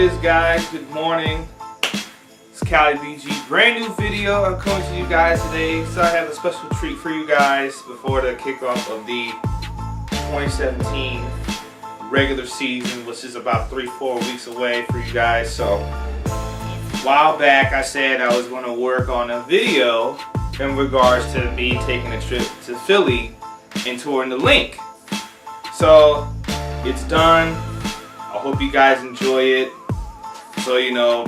is, guys? Good morning. It's Cali BG. Brand new video I'm coming to you guys today. So I have a special treat for you guys before the kickoff of the 2017 regular season, which is about 3-4 weeks away for you guys. So a while back I said I was going to work on a video in regards to me taking a trip to Philly and touring the Linc. So it's done. I hope you guys enjoy it. So, you know,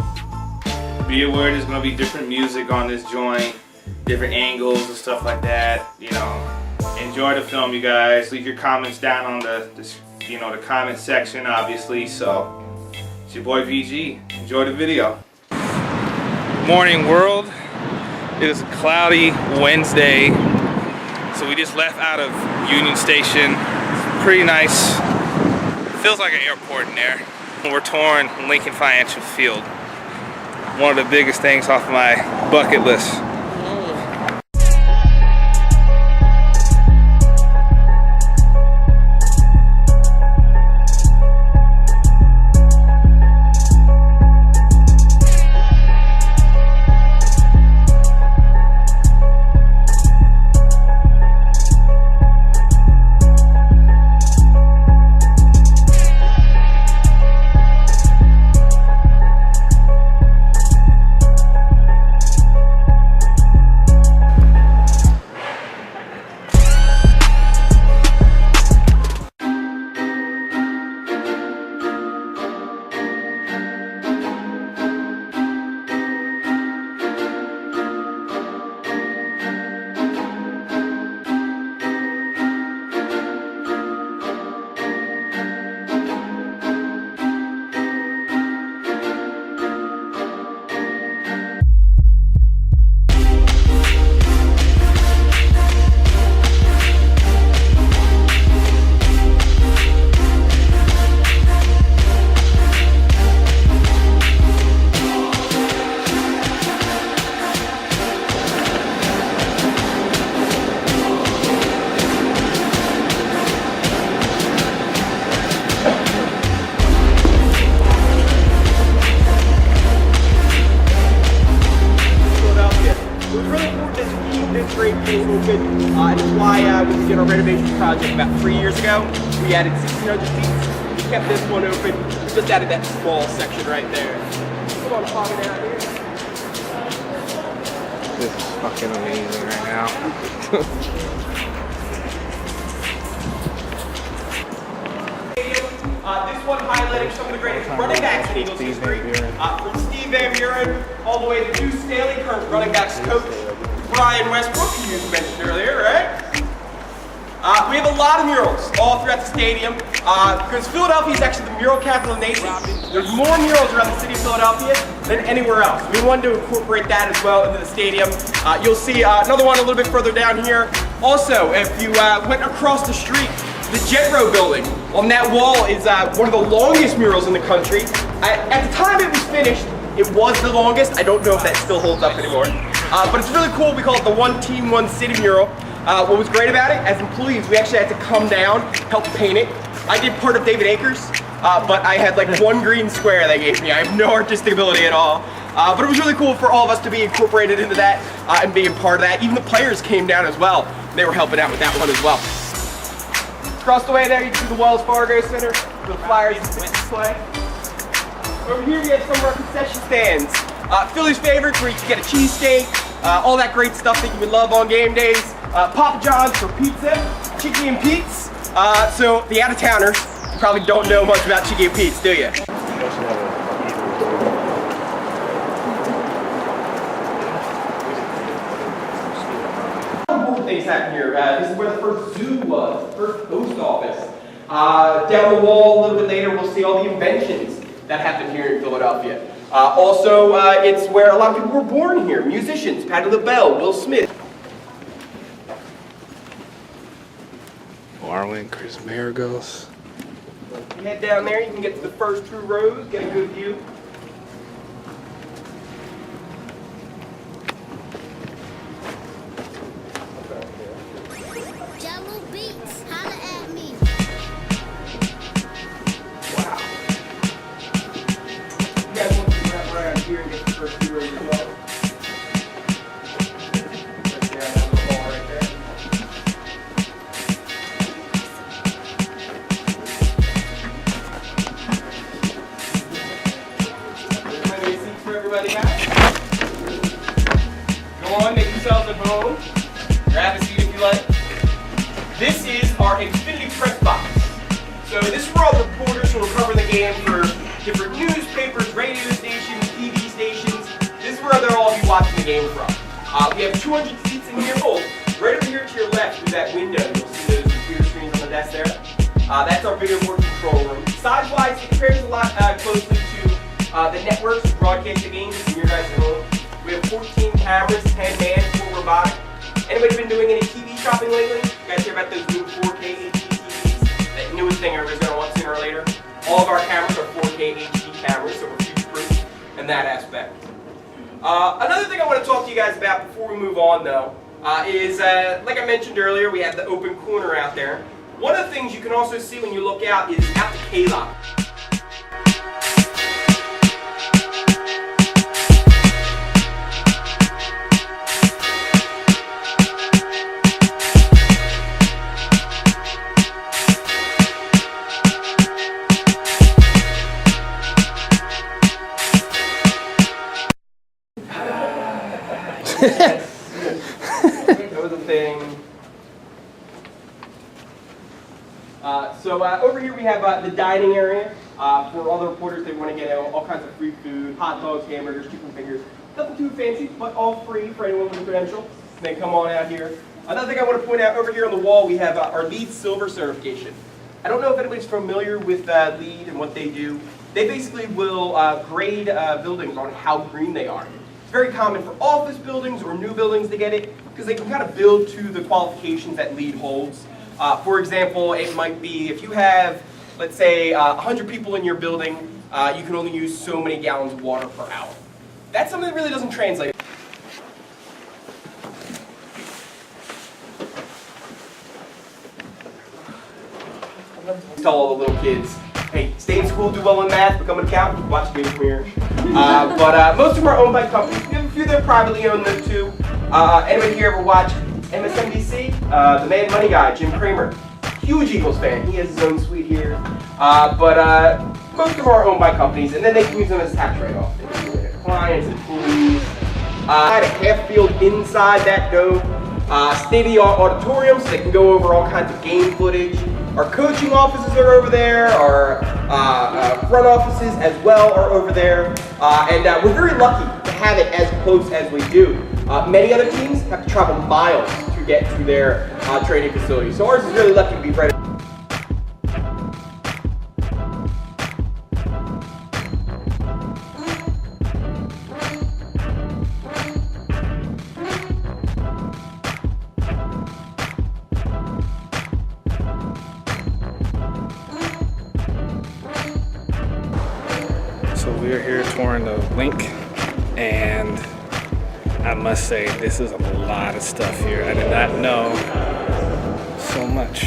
be aware there's going to be different music on this joint, different angles and stuff like that. You know, enjoy the film, you guys. Leave your comments down on the comment section, obviously. So, it's your boy VG. Enjoy the video. Morning, world. It is a cloudy Wednesday. So we just left out of Union Station. It's pretty nice. Feels like an airport in there. We're touring Lincoln Financial Field. One of the biggest things off my bucket list. It's why we did our renovation project about 3 years ago. We added 1,600 seats. We kept this one open. We just added that small section right there. Come on, pop it out here. This is fucking amazing right now. This one highlighting some of the greatest running backs in Eagles history. From Steve Van Buren all the way to Stanley Kirk, running backs coach Brian Westbrook, who you mentioned earlier, right? We have a lot of murals all throughout the stadium because Philadelphia is actually the mural capital of the nation. There's more murals around the city of Philadelphia than anywhere else. We wanted to incorporate that as well into the stadium. You'll see another one a little bit further down here. Also, if you went across the street, the Jet Row building on that wall is one of the longest murals in the country. At the time it was finished, it was the longest. I don't know if that still holds up anymore. But it's really cool. We call it the One Team, One City mural. What was great about it, as employees, we actually had to come down, help paint it. I did part of David Akers, but I had like one green square they gave me. I have no artistic ability at all. But it was really cool for all of us to be incorporated into that and being part of that. Even the players came down as well. They were helping out with that one as well. Across the way there, you can see the Wells Fargo Center, the Flyers display. Over here, we have some of our concession stands. Philly's favorites, where you can get a cheesesteak, all that great stuff that you would love on game days. Papa John's for pizza, Chicky and Pete's. So the out-of-towners probably don't know much about Chicky and Pete's, do you? Things happen here. This is where the first zoo was, the first post office. Down the wall a little bit later, we'll see all the inventions that happened here in Philadelphia. Also, it's where a lot of people were born here. Musicians, Patti LaBelle, Will Smith. Warwick, Chris Maragos. You head down there, you can get to the first 2 rows, get a good view. So this is where all the reporters who are covering the game for different newspapers, radio stations, TV stations. This is where they'll all be watching the game from. We have 200 seats in here. Oh, right over here to your left through that window, you'll see those computer screens on the desk there. That's our video board control room. Size-wise, it compares a lot closely to the networks who broadcast the games in your guys' home. We have 14 cameras, 10 man, 4 robotic. Anybody been doing any TV shopping lately? You guys hear about those new 4K HD TVs? That newest thing everybody's going to want sooner or later. All of our cameras are 4K HD cameras, so we're future-proof in that aspect. Another thing I want to talk to you guys about before we move on, though, is, like I mentioned earlier, we have the open corner out there. One of the things you can also see when you look out is out to Cali. That was a thing. So over here we have the dining area for all the reporters that want to get all kinds of free food, hot dogs, hamburgers, chicken fingers. Nothing too fancy, but all free for anyone with a credential. Then come on out here. Another thing I want to point out, over here on the wall we have our LEED Silver certification. I don't know if anybody's familiar with LEED and what they do. They basically will grade buildings on how green they are. It's very common for office buildings or new buildings to get it because they can kind of build to the qualifications that LEED holds. For example, it might be if you have, let's say, 100 people in your building, you can only use so many gallons of water per hour. That's something that really doesn't translate. Tell all the little kids, hey, stay in school, do well in math, become an accountant, watch games from here. But most of them are owned by companies. We have a few that are privately owned though too. Anybody here ever watch MSNBC? The Man Money guy, Jim Cramer. Huge Eagles fan. He has his own suite here. But most of them are owned by companies, and then they can use them as tax write-off. Clients, employees. I had a half field inside that dome. State-of-the-art auditorium, so they can go over all kinds of game footage. Our coaching offices are over there. Our front offices as well are over there. And we're very lucky to have it as close as we do. Many other teams have to travel miles to get to their training facility. So ours is really lucky to be right. So we're here touring the Linc, and I must say this is a lot of stuff here. I did not know so much.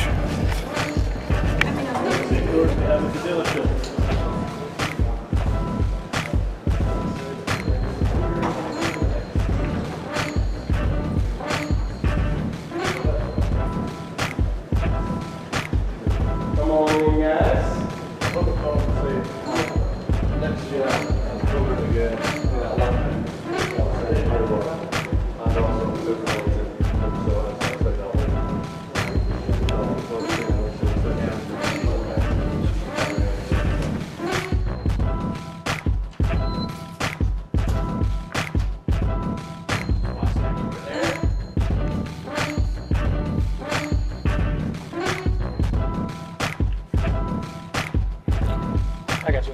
Come on, guys. I got you.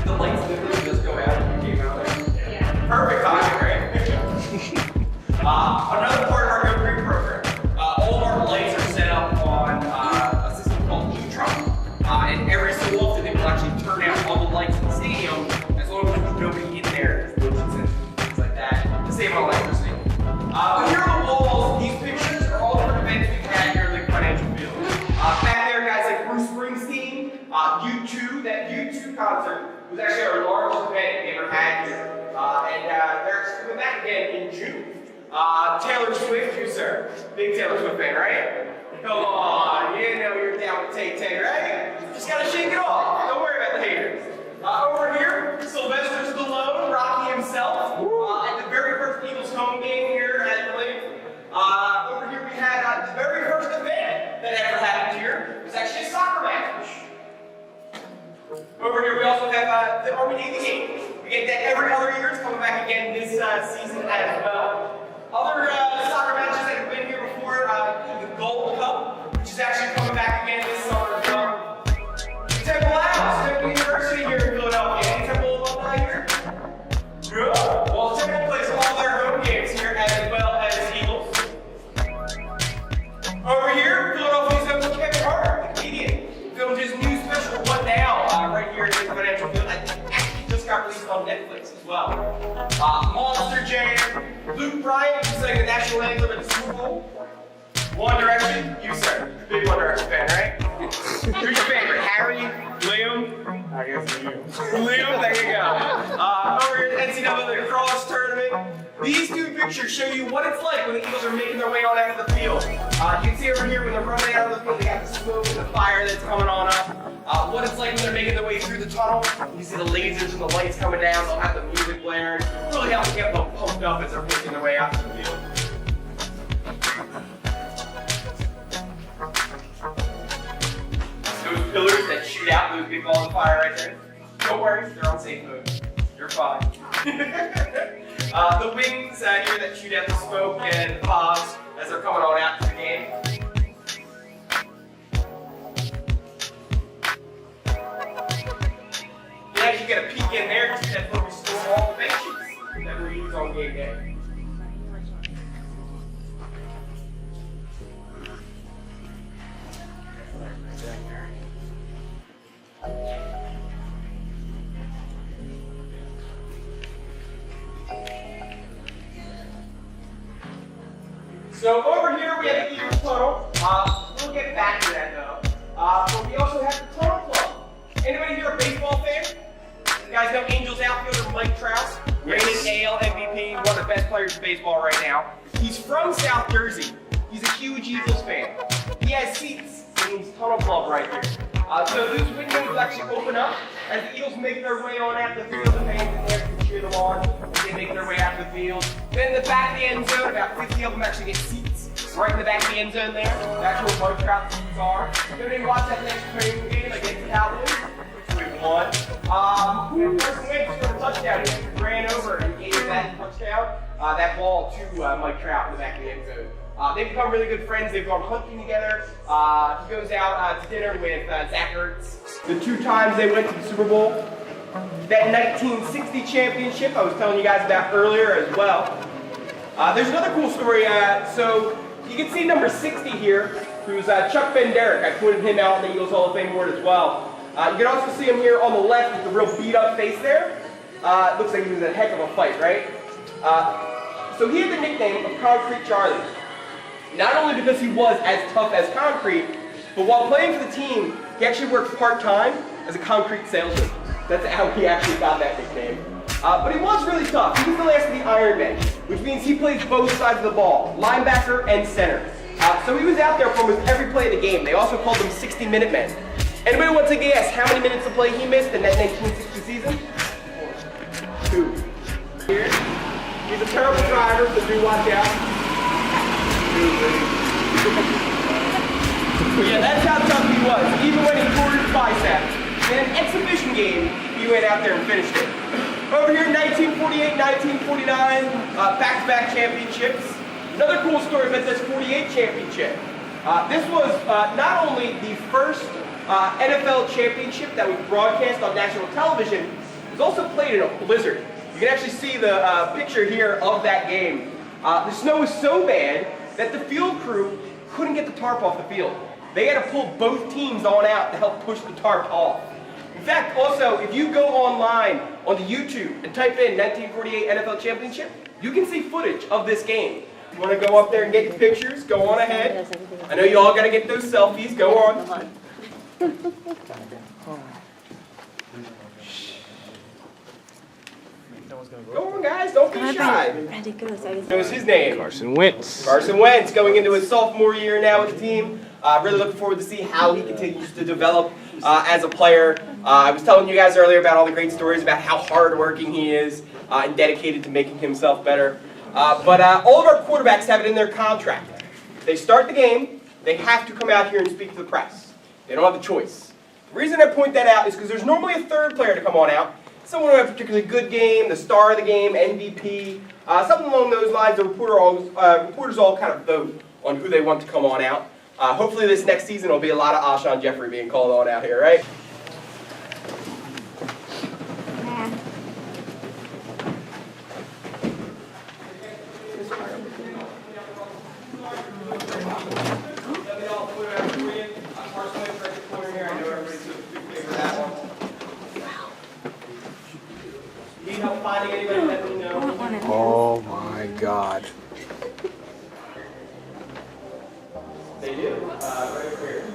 The lights literally just go out when you came out there. Yeah. Perfect timing, right? Another part of our Go Green program. All of our lights are set up on a system called e-tron. And every so often they will actually turn out all the lights in the stadium as long as there's nobody in there. There's motion sensors, things like that, to save on electricity. But here on the walls, these pictures are all different events we've had here at Linc Financial Field. Back there, guys like Bruce Springsteen, U2, that U2 concert was actually our largest event we ever had here. And they're coming back again in June. Taylor Swift, you sir. Big Taylor Swift fan, right? Come on, you know you're down with Tay-Tay, right? Just gotta shake it off. Don't worry about the haters. Over here we also have the Army-Navy game. We get that every other year. It's coming back again this season as well. Other soccer matches that have been here before, the Gold Cup, which is actually coming back again this summer as well. Temple House, Temple University here in Philadelphia. Any Temple alumni here? Good. Well, Temple plays all their home games here as well as Eagles. Over here, Philadelphia's home to Kevin Hart, the comedian. Filmed his new special, What Now, right here in the Financial Field. I actually just got released on Netflix as well. Monster Jam, Luke Bryant, who sang the national anthem at the Super Bowl. One Direction, you sir, big One Direction fan, right? Who's your favorite? Harry? Liam? I guess you. Liam, there you go. Over here at the NCAA lacrosse tournament. These two pictures show you what it's like when the Eagles are making their way on out of the field. You can see over here when they're running out of the field, they got the smoke and the fire that's coming on up. What it's like when they're making their way through the tunnel. You see the lasers and the lights coming down, they'll have the music blaring. Really helps get them pumped up as they're making their way out to the field. Those pillars that shoot out those big balls of fire right there. Don't worry, they're on safe mode. You're fine. The wings here that shoot out the smoke and the pods as they're coming on out to the game. You actually get a peek in there to see that's where we store all the bench sheets that we use on game day. So over here we have the Eagles tunnel. We'll get back to that though. But we also have the Tunnel Club. Anybody here a baseball fan? You guys know Angels outfielder Mike Trout, reigning AL MVP, one of the best players in baseball right now. He's from South Jersey. He's a huge Eagles fan. He has seats in his Tunnel Club right here. So those windows actually open up as the Eagles make their way on out the field. The fans in there can cheer them on as they make their way out the field. Then in the back of the end zone, about 50 of them actually get seats right in the back of the end zone there. That's where Mike Trout's seats are. Then they watch that next home game against the Cowboys, which we won. Carson Wentz scored a touchdown. He ran over and gave that touchdown, that ball to Mike Trout in the back of the end zone. They've become really good friends. They've gone hunting together. He goes out to dinner with Zach Ertz. The 2 times they went to the Super Bowl. That 1960 championship I was telling you guys about earlier as well. There's another cool story. So you can see number 60 here, who's Chuck Benderek. I pointed him out on the Eagles Hall of Fame award as well. You can also see him here on the left with the real beat up face there. Looks like he was in a heck of a fight, right? So he had the nickname of Concrete Charlie. Not only because he was as tough as concrete, but while playing for the team, he actually worked part-time as a concrete salesman. That's how he actually got that nickname. But he was really tough. He was the last of the Iron Men, which means he plays both sides of the ball, linebacker and center. So he was out there for almost every play of the game. They also called him 60-minute men. Anybody want to guess how many minutes of play he missed in that 1960 season? 2. Here. He's a terrible driver, so do watch out. Yeah, that's how tough he was. Even when he tore his bicep. In an exhibition game, he went out there and finished it. Over here, 1948, 1949, back-to-back championships. Another cool story about this 48 championship. This was not only the first NFL championship that was broadcast on national television, it was also played in a blizzard. You can actually see the picture here of that game. The snow was so bad that the field crew couldn't get the tarp off the field. They had to pull both teams on out to help push the tarp off. In fact, also, if you go online on the YouTube and type in 1948 NFL Championship, you can see footage of this game. If you want to go up there and get your pictures, go on ahead. I know you all got to get those selfies. Go on. Go on, guys. Don't be shy. What was his name? Carson Wentz. Carson Wentz going into his sophomore year now with the team. Really looking forward to see how he continues to develop as a player. I was telling you guys earlier about all the great stories about how hardworking he is and dedicated to making himself better. But all of our quarterbacks have it in their contract. If they start the game, they have to come out here and speak to the press. They don't have a choice. The reason I point that out is because there's normally a third player to come on out. Someone who had a particularly good game, the star of the game, MVP, something along those lines. The reporters all kind of vote on who they want to come on out. Hopefully this next season will be a lot of Alshon Jeffrey being called on out here, right? Oh my God. They do, right over here.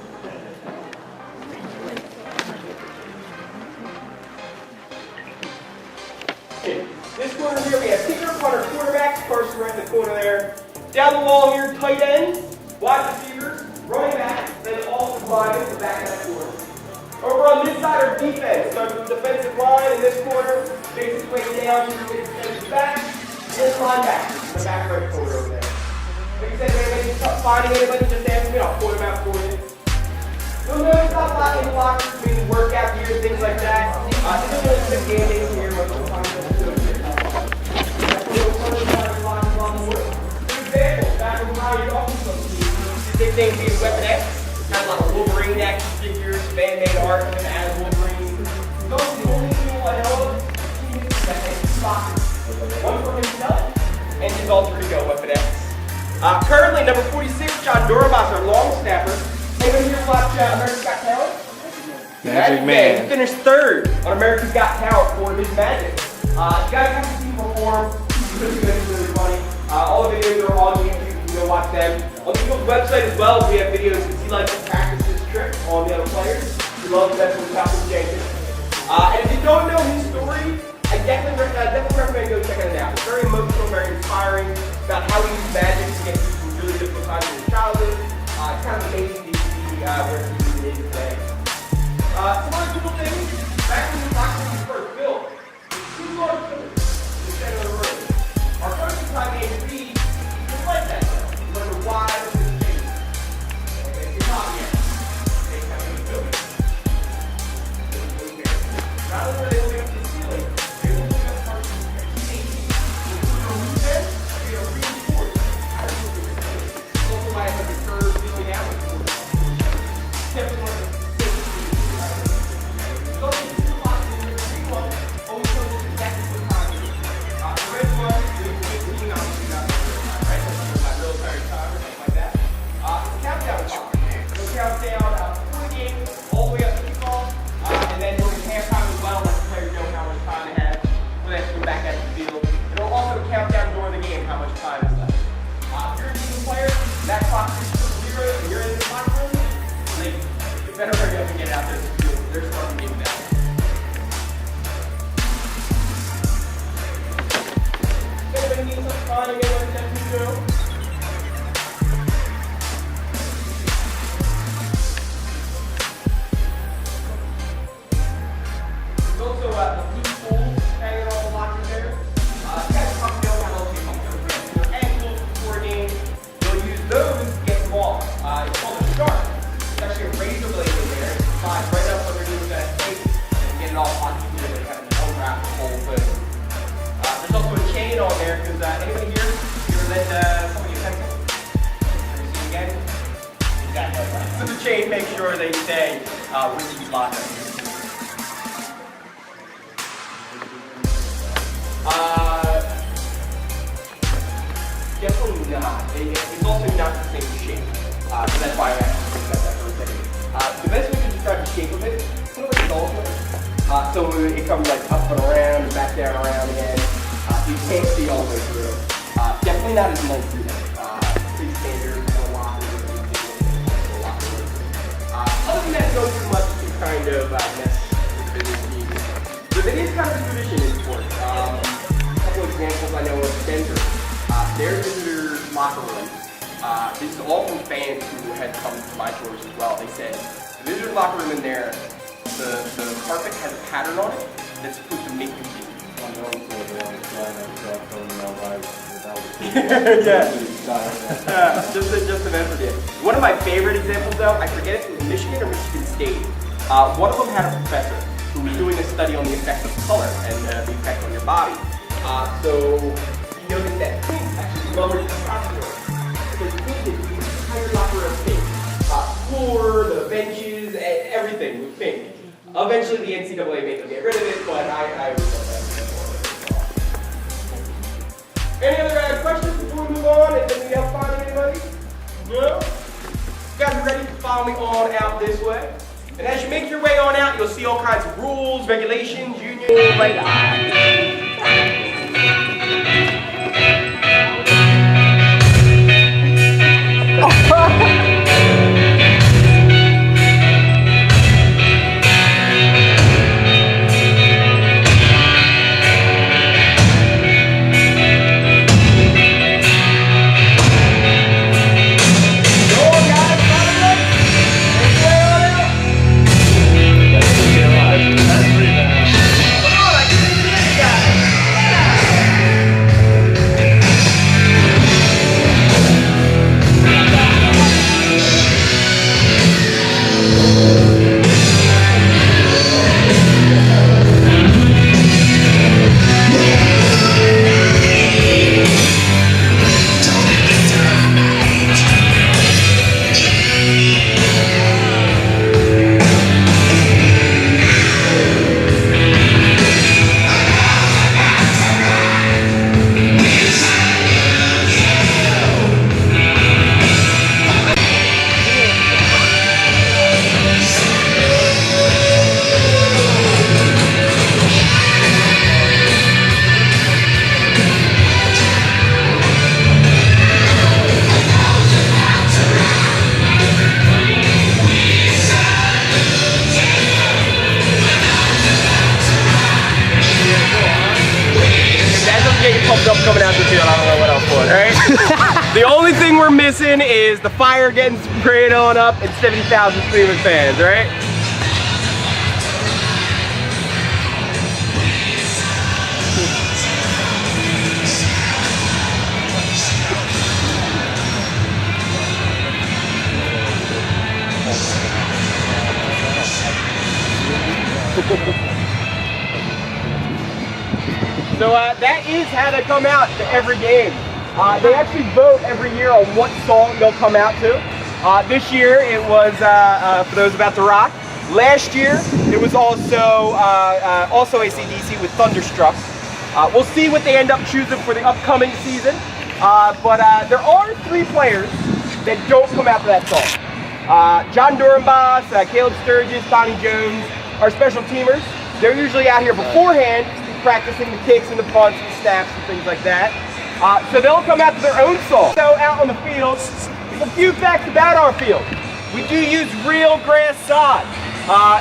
Okay. This corner here, we have kicker, punter, quarterback, Carson right in the corner there. Down the wall here, tight ends, wide receivers, running back, then all the linemen, the back of that corner. Over on this side are defense, starting with the defensive line in this corner, makes its way down to the defensive back, and then linebackers in the back right corner over there. Like I said, if anybody's tough finding anybody, just ask me, I'll point them out for you. You'll notice not a lot in the lockers between workout gear, things like that. This is really the game in here, but we'll find out here. That's a little further down the line along the way. For example, back when Ryan Dawson his nickname being Weapon X, had a lot of Wolverine action figures, fan-made art of him as Wolverine. Those are the only people I know of that make lockers. One for himself and his alter ego, Weapon X. Currently, number 46, John Dorabas, our long snapper. Anybody here watch America's Got Talent? Magic Man. He finished third on America's Got Talent for his magic. You guys have to see him perform. He's really funny. All the videos are on YouTube. You can go watch them. On the Eagles website as well, we have videos because he likes to practice his trick on the other players. He loves that with Falcon Jenkins. And if you don't know his story, I definitely recommend go check it out. It's very emotional, very inspiring about how he used magic to get through some really difficult times in his childhood. It's kind of amazing to see where he is today. Some other cool things, back when the locker room was first built, two large pillars in the center of the room. Our coaching time named B was like that. He learned a wide open space. Okay, it's not yet. They have a building. Rather than they look up to the ceiling, they will look up parts of the space. They are reinforced. Also might have a curve feeling out. Definitely one of the safest things. So this is a lot in the green one. Always shows us exactly what time it is. The red one, we can see obviously not right? That's my military time or something like that. It's a countdown clock. We'll count down before the game, all the way up to kickoff, and then during halftime as well, let the players know how much time they have when they have to go back out to the field. And it'll also count down during the game how much time is left. If you're a team player, that clock is 0 and you're in the locker room, you better hurry up and get out there to the field. They're starting the game now. If anybody needs some fun, anyone that can go. There's also a few poles hanging on the lockers there. You guys probably know how those get pumped their ankles before a game. You'll use those to get them off. It's called a shark. It's actually a razor blade in there. It slides right up underneath that tape and get it all on you and kind of unwrap the whole thing. There's also a chain on there because anybody here, you ever let somebody get pencil? Ever seen again? Exactly. So the chain makes sure they stay with you locked up. Definitely not. It's also not the same shape. So that's why I actually got that first thing. The best way to describe the shape of it, it's kind of like a dolphin. So it comes like up and around and back down around again. So you can't see all the way through. Definitely not as nice as that. Pretty standard, a lot of other than that, don't do much to kind of mess with the business needs. But it is kind of a tradition in sports. A couple examples I know of Denver. Their visitor locker room. This is all from fans who had come to my tours as well. They said the visitor locker room in there, the carpet has a pattern on it that's supposed to make you see. Just an event for you. One of my favorite examples though, I forget if it was Michigan or Michigan State. One of them had a professor who was doing a study on the effects of color and the effect on your body. So he noticed that pink actually lowered testosterone. Because pink is the entire locker of pink. Floor, the benches, everything was pink. Eventually the NCAA made them get rid of it, but I always thought that was Any other questions before we move on? And then we help find anybody? No? You guys are ready to follow me on out this way? And as you make your way on out, you'll see all kinds of rules, regulations, unions. Coming out this field, I don't know what else for, right? The only thing we're missing is the fire getting sprayed on up and 70,000 screaming fans, right? So that is how they come out to every game. They actually vote every year on what song they'll come out to. This year it was, for those about to rock. Last year it was also AC/DC with Thunderstruck. We'll see what they end up choosing for the upcoming season. But there are 3 players that don't come out to that song. John Durenboss, Caleb Sturgis, Donnie Jones, our special teamers. They're usually out here beforehand practicing the kicks and the punts and snaps and things like that. So they'll come out to their own song. So out on the field, a few facts about our field. We do use real grass sod.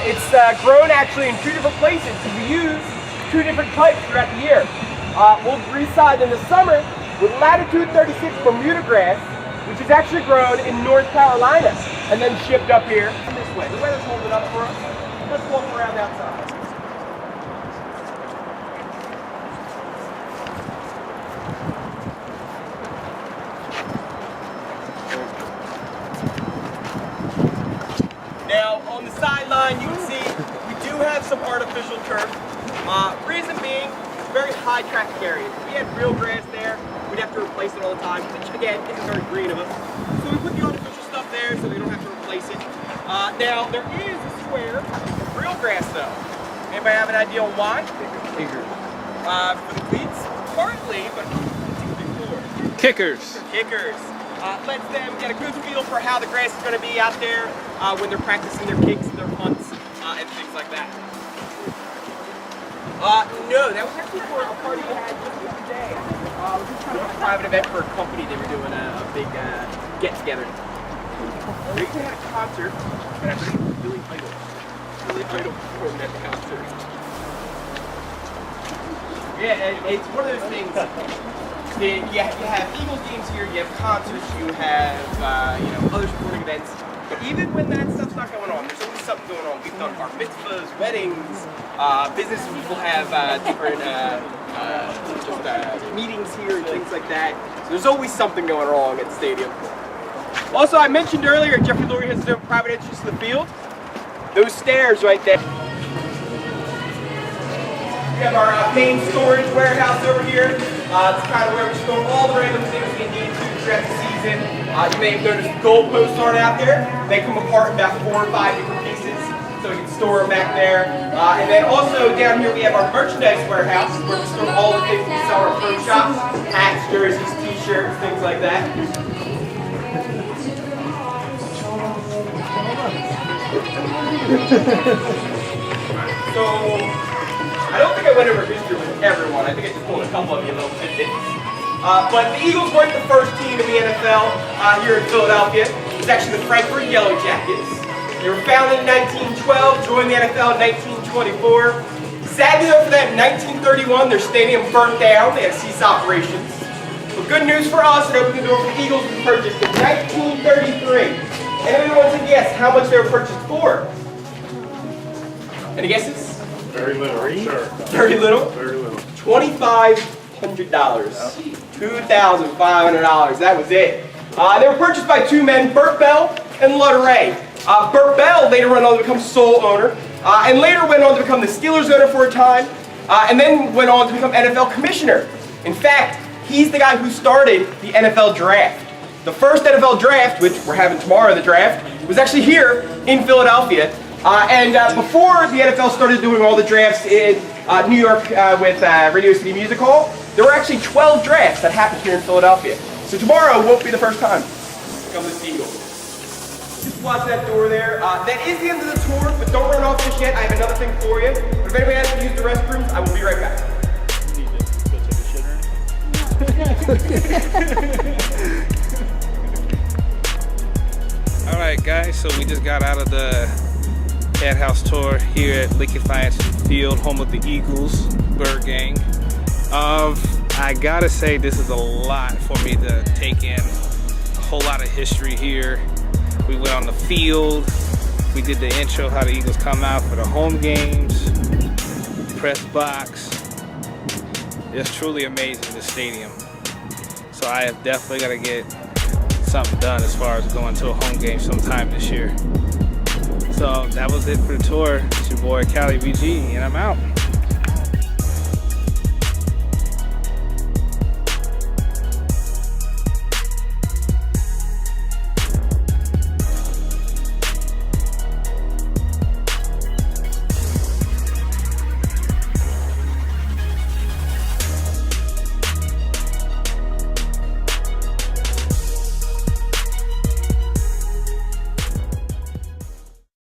It's grown actually in 2 different places because we use 2 different types throughout the year. We'll resod in the summer with latitude 36 Bermuda grass, which is actually grown in North Carolina and then shipped up here this way. The weather's holding up for us. Let's walk around outside. Now, on the sideline, you can see we do have some artificial turf. Reason being, it's very high traffic areas. If we had real grass there, we'd have to replace it all the time, which again, isn't very green of us. So we put the artificial stuff there so we don't have to replace it. Now, there is a square of real grass though. Anybody have an idea on why? Bigger. For the cleats? Partly, but before. Kickers. Kickers. Lets them get a good feel for how the grass is going to be out there when they're practicing their kicks and their punts and things like that. No, that was actually for a party we had just the other day. It was just kind of a private event for a company. They were doing a big get-together. We even had a concert, and I believe Billy Idol performed at the concert. Yeah, it's one of those things. You have Eagles games here, you have concerts, you have other sporting events. But even when that stuff's not going on, there's always something going on. We've done bar mitzvahs, weddings, businesses will have different meetings here and things like that. So there's always something going wrong at the stadium. Also, I mentioned earlier, Jeffrey Lurie has no private interest in the field. those stairs right there. We have our main storage warehouse over here. It's kind of where we store all the random things we need to throughout the season. You may have noticed the goalposts aren't out there. They come apart in about 4 or 5 different pieces, so we can store them back there. And then also down here we have our merchandise warehouse, where we store all the things we sell at our pro shops: hats, jerseys, t-shirts, things like that. So, I don't think I went over history with everyone. I think I just pulled a couple of you little tidbits. But the Eagles weren't the first team in the NFL here in Philadelphia. It was actually the Frankfurt Yellow Jackets. They were founded in 1912, joined the NFL in 1924. Sadly though, for that, in 1931, their stadium burnt down. They had to cease operations. But good news for us, it opened the door for the Eagles to be purchased in 1933. Anyone wants to guess how much they were purchased for? Any guesses? Very little, sure. Very little? Very little. $2,500. $2,500. That was it. They were purchased by two men, Burt Bell and Lutter Ray. Burt Bell later went on to become sole owner, and later went on to become the Steelers owner for a time, and then went on to become NFL commissioner. In fact, he's the guy who started the NFL draft. The first NFL draft, which we're having tomorrow, the draft, was actually here in Philadelphia. Before the NFL started doing all the drafts in New York with Radio City Music Hall, there were actually 12 drafts that happened here in Philadelphia. So tomorrow won't be the first time. Come to the Eagles. Just watch that door there. That is the end of the tour, but don't run off just yet. I have another thing for you. But if anybody has to use the restrooms, I will be right back. You need to go take a shit or Alright guys, so we just got out of the Cat House tour here at Linc Field, home of the Eagles, Bird Gang. I gotta say this is a lot for me to take in. A whole lot of history here. We went on the field, we did the intro, how the Eagles come out for the home games, press box. It's truly amazing, the stadium. So I have definitely got to get something done as far as going to a home game sometime this year. So that was it for the tour. It's your boy Cali BG, and I'm out.